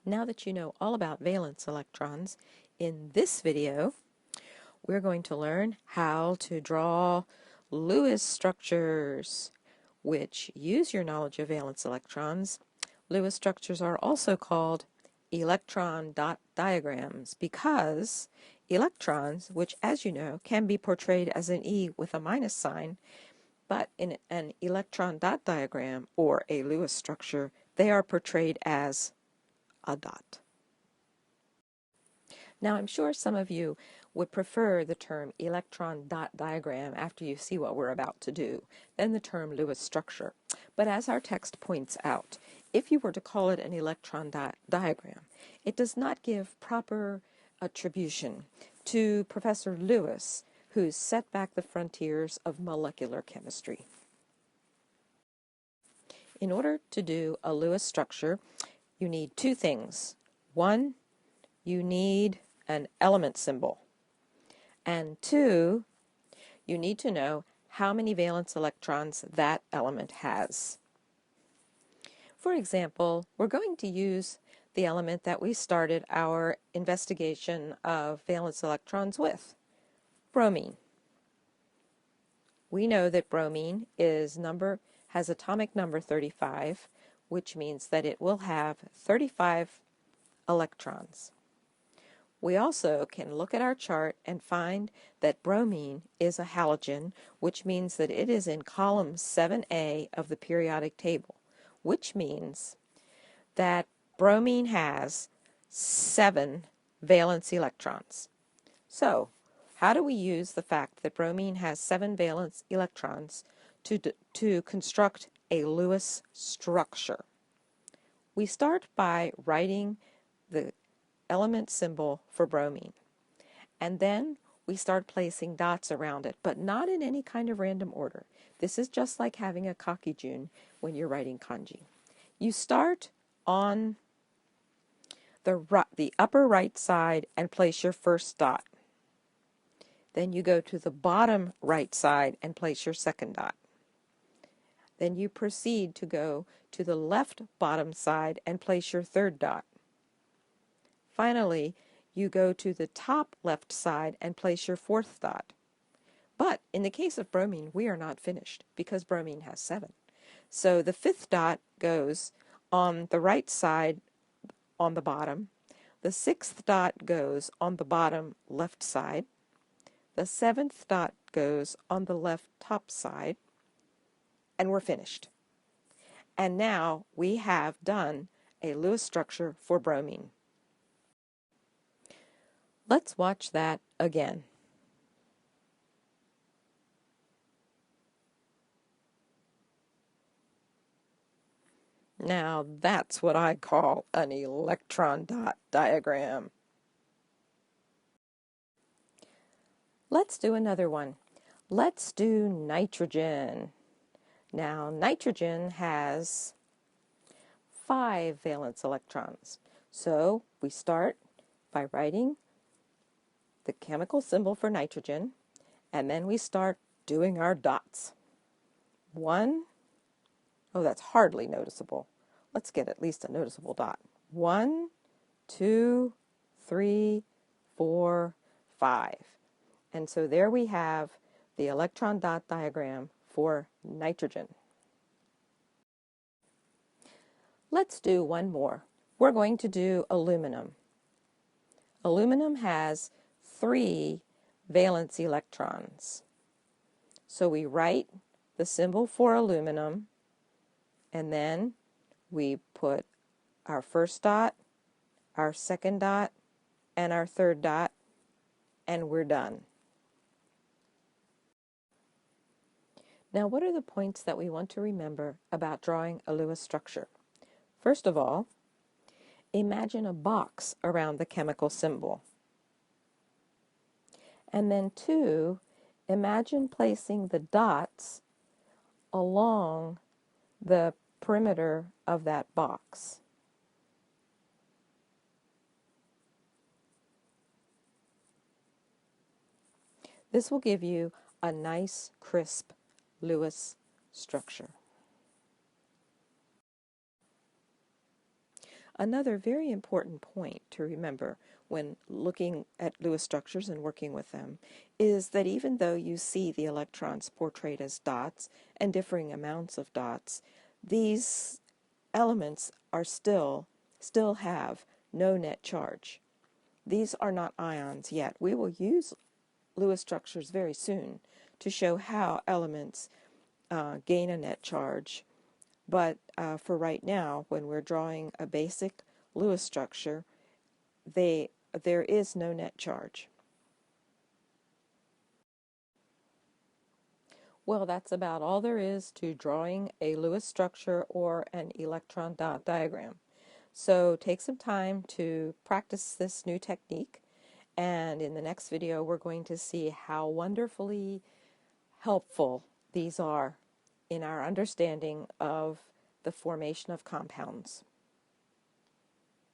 Now that you know all about valence electrons, in this video we're going to learn how to draw Lewis structures, which use your knowledge of valence electrons. Lewis structures are also called electron dot diagrams because electrons, which as you know can be portrayed as an E with a minus sign, but in an electron dot diagram or a Lewis structure, they are portrayed as a dot. Now, I'm sure some of you would prefer the term electron dot diagram after you see what we're about to do than the term Lewis structure. But as our text points out, if you were to call it an electron dot diagram, it does not give proper attribution to Professor Lewis, who set back the frontiers of molecular chemistry. In order to do a Lewis structure, you need two things. One, you need an element symbol. And two, you need to know how many valence electrons that element has. For example, we're going to use the element that we started our investigation of valence electrons with, bromine. We know that bromine has atomic number 35, which means that it will have 35 electrons. We also can look at our chart and find that bromine is a halogen, which means that it is in column 7A of the periodic table, which means that bromine has 7 valence electrons. So, how do we use the fact that bromine has 7 valence electrons to construct a Lewis structure? We start by writing the element symbol for bromine. And then we start placing dots around it, but not in any kind of random order. This is just like having a kakijun when you're writing kanji. You start on the upper right side and place your first dot. Then you go to the bottom right side and place your second dot. Then you proceed to go to the left bottom side and place your third dot. Finally, you go to the top left side and place your fourth dot. But in the case of bromine, we are not finished because bromine has 7. So the fifth dot goes on the right side on the bottom. The sixth dot goes on the bottom left side. The seventh dot goes on the left top side. And we're finished. And now we have done a Lewis structure for bromine. Let's watch that again. Now that's what I call an electron dot diagram. Let's do another one. Let's do nitrogen. Now nitrogen has 5 valence electrons. So we start by writing the chemical symbol for nitrogen, and then we start doing our dots. 1, oh, that's hardly noticeable. Let's get at least a noticeable dot. 1, 2, 3, 4, 5. And so there we have the electron dot diagram for nitrogen. Let's do one more. We're going to do aluminum. Aluminum has 3 valence electrons. So we write the symbol for aluminum, and then we put our first dot, our second dot, and our third dot, and we're done. Now, what are the points that we want to remember about drawing a Lewis structure? First of all, imagine a box around the chemical symbol. And then 2, imagine placing the dots along the perimeter of that box. This will give you a nice, crisp Lewis structure. Another very important point to remember when looking at Lewis structures and working with them is that even though you see the electrons portrayed as dots and differing amounts of dots, these elements are still have no net charge. These are not ions yet. We will use Lewis structures very soon to show how elements gain a net charge. But for right now, when we're drawing a basic Lewis structure, there is no net charge. Well, that's about all there is to drawing a Lewis structure or an electron dot diagram. So take some time to practice this new technique, and in the next video we're going to see how wonderfully helpful these are in our understanding of the formation of compounds.